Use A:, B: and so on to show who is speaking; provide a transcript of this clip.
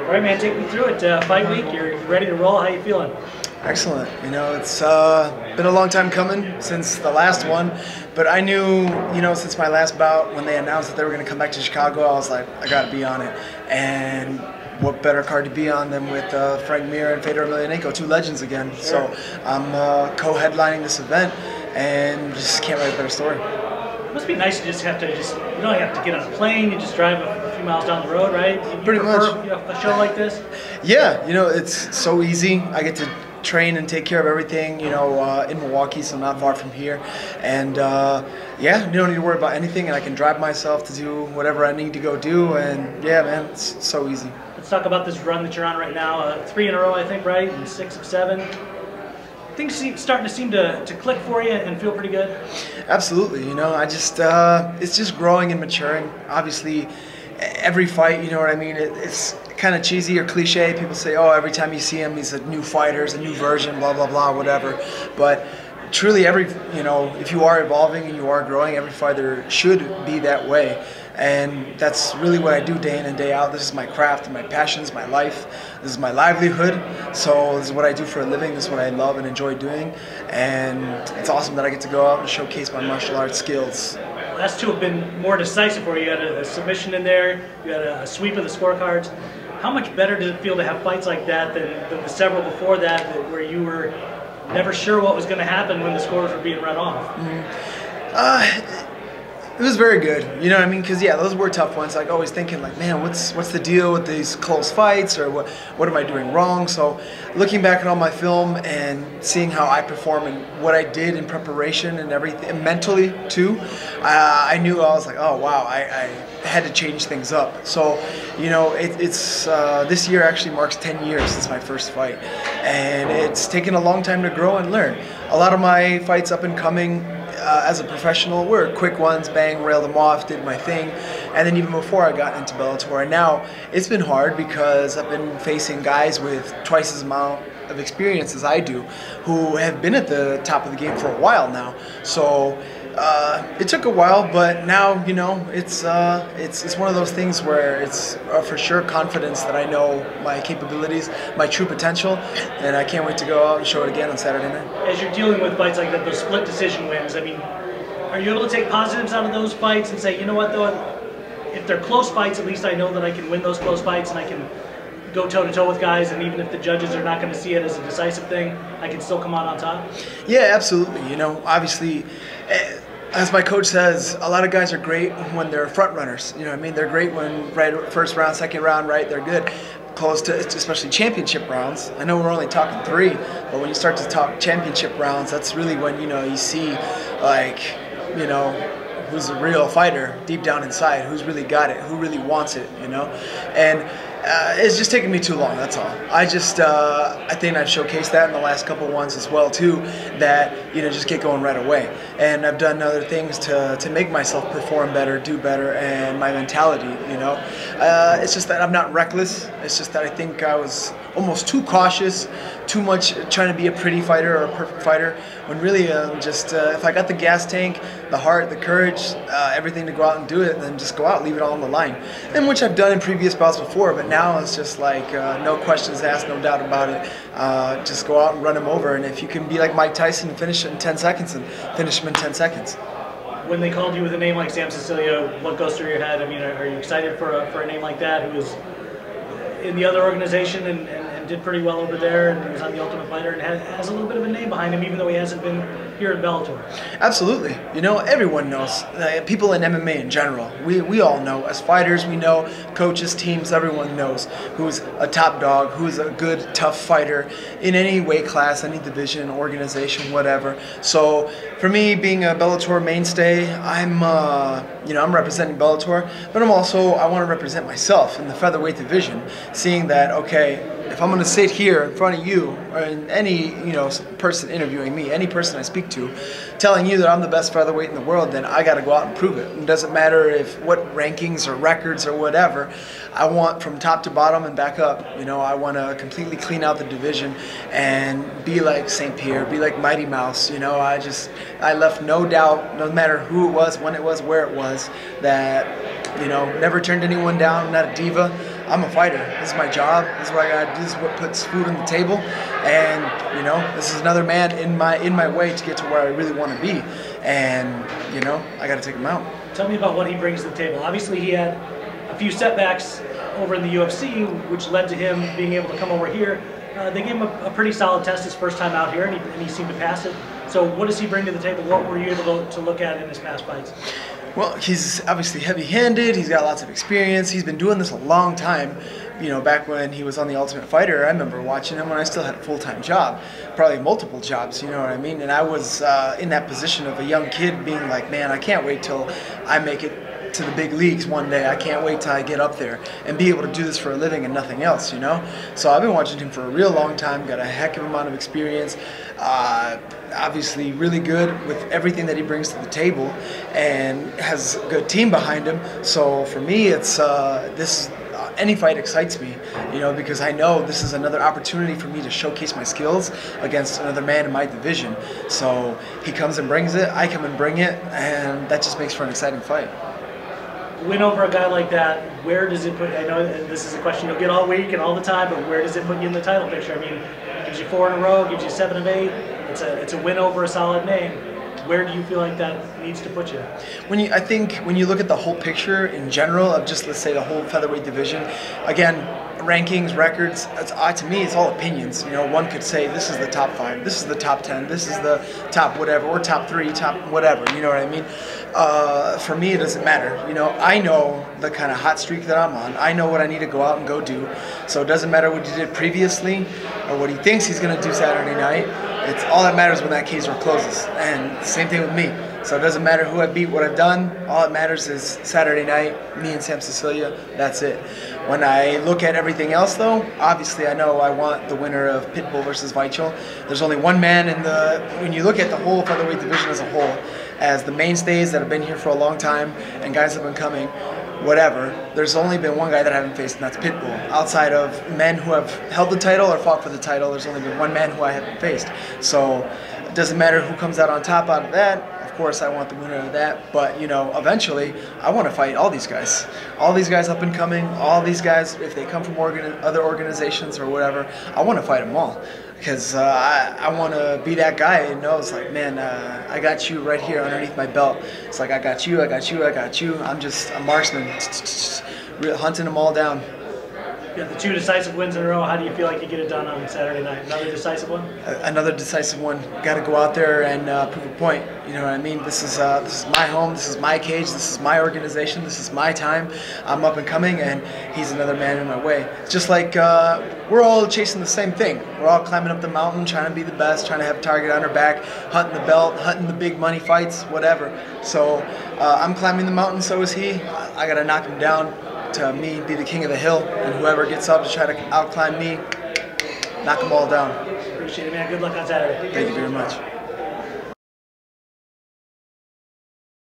A: All right, man, take me through it. Fight week, you're ready to roll. How you feeling?
B: Excellent. You know, it's been a long time coming since the last one, but I knew, since my last bout, when they announced that they were going to come back to Chicago, I was like, I got to be on it. And what better card to be on than with Frank Mir and Fedor Emelianenko, two legends again. Sure. So I'm co-headlining this event, and just can't write a better story.
A: It must be nice to you don't have to get on a plane, you just drive a few miles down the road, right?
B: Pretty much.
A: A show like this?
B: Yeah, it's so easy. I get to train and take care of everything, in Milwaukee, so I'm not far from here. And yeah, you don't need to worry about anything, and I can drive myself to do whatever I need to go do, and yeah, man, it's so easy.
A: Let's talk about this run that you're on right now. 3 in a row, I think, right? And 6 of 7. Things starting to seem to click for you and feel pretty good?
B: Absolutely, I just, it's just growing and maturing. Obviously, every fight, you know what I mean, it's kind of cheesy or cliche. People say, oh, every time you see him, he's a new fighter, he's a new version, blah, blah, blah, whatever. But truly, if you are evolving and you are growing, every fighter should be that way. And that's really what I do day in and day out. This is my craft and my passions, my life. This is my livelihood. So this is what I do for a living. This is what I love and enjoy doing. And it's awesome that I get to go out and showcase my martial arts skills.
A: Last two have been more decisive for you. You had a submission in there. You had a sweep of the scorecards. How much better does it feel to have fights like that than the several before that where you were never sure what was going to happen when the scores were being run off?
B: It was very good, you know what I mean? Because yeah, those were tough ones. Like always thinking, like, man, what's the deal with these close fights, or what am I doing wrong? So looking back at all my film and seeing how I perform and what I did in preparation and everything, and mentally too, I knew I was like, oh wow, I had to change things up. So it's this year actually marks 10 years since my first fight, and it's taken a long time to grow and learn. A lot of my fights up and coming as a professional were quick ones, bang, railed them off, did my thing. And then even before I got into Bellator, and now it's been hard because I've been facing guys with twice as amount of experience as I do, who have been at the top of the game for a while now. So it took a while, but now it's one of those things where it's for sure confidence that I know my capabilities, my true potential, and I can't wait to go out and show it again on Saturday night.
A: As you're dealing with fights like that, those split decision wins, I mean, are you able to take positives out of those fights and say, you know what though, if they're close fights, at least I know that I can win those close fights and I can go toe-to-toe with guys, and even if the judges are not going to see it as a decisive thing, I can still come out on top? Yeah,
B: absolutely. Obviously, as my coach says, a lot of guys are great when they're front runners. You know what I mean? They're great when first round, second round, right? They're good. Close to, especially championship rounds. I know we're only talking 3, but when you start to talk championship rounds, that's really when you see, like, who's a real fighter deep down inside, who's really got it, who really wants it, and it's just taken me too long, that's all. I think I've showcased that in the last couple ones as well too, that just get going right away. And I've done other things to make myself perform better, do better, and my mentality, it's just that I'm not reckless. It's just that I think I was almost too cautious, too much trying to be a pretty fighter or a perfect fighter, when really if I got the gas tank, the heart, the courage, everything to go out and do it, then just go out, leave it all on the line. And which I've done in previous bouts before, but now it's just like no questions asked, no doubt about it. Just go out and run him over, and if you can be like Mike Tyson and finish it in 10 seconds, and finish him in 10 seconds.
A: When they called you with a name like Sam Cecilia, what goes through your head? I mean, are you excited for a name like that, who was in the other organization and did pretty well over there, and was on The Ultimate Fighter, and has a little bit of a name behind him, even though he hasn't been here in Bellator? Absolutely.
B: Everyone knows. People in MMA in general. We all know. As fighters, we know. Coaches, teams, everyone knows who's a top dog, who's a good, tough fighter in any weight class, any division, organization, whatever. So for me, being a Bellator mainstay, I'm representing Bellator, but I want to represent myself in the featherweight division, seeing that, okay, if I'm going to sit here in front of you, or in any person interviewing me, any person I speak to, telling you that I'm the best featherweight in the world, then I got to go out and prove it. It doesn't matter what rankings or records or whatever. I want from top to bottom and back up. I want to completely clean out the division and be like St. Pierre, be like Mighty Mouse. I left no doubt, no matter who it was, when it was, where it was, that never turned anyone down, not a diva. I'm a fighter. This is my job. This is what I got to do. This is what puts food on the table. And, you know, this is another man in my way to get to where I really want to be. And, you know, I got to take him out.
A: Tell me about what he brings to the table. Obviously, he had a few setbacks over in the UFC, which led to him being able to come over here. They gave him a pretty solid test his first time out here, and he seemed to pass it. So what does he bring to the table? What were you able to look at in his past fights?
B: Well, he's obviously heavy-handed. He's got lots of experience. He's been doing this a long time. You know, back when he was on The Ultimate Fighter, I remember watching him when I still had a full-time job, probably multiple jobs, you know what I mean? And I was in that position of a young kid being like, man, I can't wait till I make it to the big leagues one day. I can't wait till I get up there and be able to do this for a living and nothing else, you know? So I've been watching him for a real long time, got a heck of an amount of experience, obviously really good with everything that he brings to the table, and has a good team behind him. So for me, it's any fight excites me, you know, because I know this is another opportunity for me to showcase my skills against another man in my division. So he comes and brings it, I come and bring it, and that just makes for an exciting fight.
A: Win over a guy like that, where does it put you? I know this is a question you'll get all week and all the time, but where does it put you in the title picture? I mean, it gives you 4 in a row, gives you 7 of 8. It's a win over a solid name. Where do you feel like that needs to put you? I think when you look at the whole picture in general of just, let's say, the whole featherweight division, again, rankings, records, to me, it's all opinions. You know, one could say this is the top 5, this is the top 10, this is the top whatever, or top 3, top whatever. You know what I mean? For me, it doesn't matter. You know, I know the kind of hot streak that I'm on. I know what I need to go out and go do. So it doesn't matter what he did previously or what he thinks he's going to do Saturday night. It's all that matters when that cage door closes. And same thing with me. So it doesn't matter who I beat, what I've done. All that matters is Saturday night, me and Sam Cecilia. That's it. When I look at everything else, though, obviously I know I want the winner of Pitbull versus Weichel. There's only one man when you look at the whole featherweight division as a whole, as the mainstays that have been here for a long time and guys that have been coming, whatever, there's only been one guy that I haven't faced, and that's Pitbull. Outside of men who have held the title or fought for the title, there's only been one man who I haven't faced. So it doesn't matter who comes out on top out of that. Of course, I want the winner of that, but, you know, eventually, I want to fight all these guys. All these guys up and coming, all these guys, if they come from other organizations or whatever, I want to fight them all. Because I want to be that guy who knows, like, man, I got you right here underneath my belt. It's like, I got you, I got you, I got you. I'm just a marksman, hunting them all down. You got the 2 decisive wins in a row. How do you feel like you get it done on Saturday night? Another decisive one?
B: Another decisive one. Got to go out there and prove a point. You know what I mean? This is my home. This is my cage. This is my organization. This is my time. I'm up and coming, and he's another man in my way. It's just like we're all chasing the same thing. We're all climbing up the mountain, trying to be the best, trying to have a target on our back, hunting the belt, hunting the big money fights, whatever. So I'm climbing the mountain. So is he. I got to knock him down. To me, be the king of the hill, and whoever gets up to try to outclimb me, knock them all down.
A: Appreciate it, man. Good luck on Saturday.
B: Thank you very much.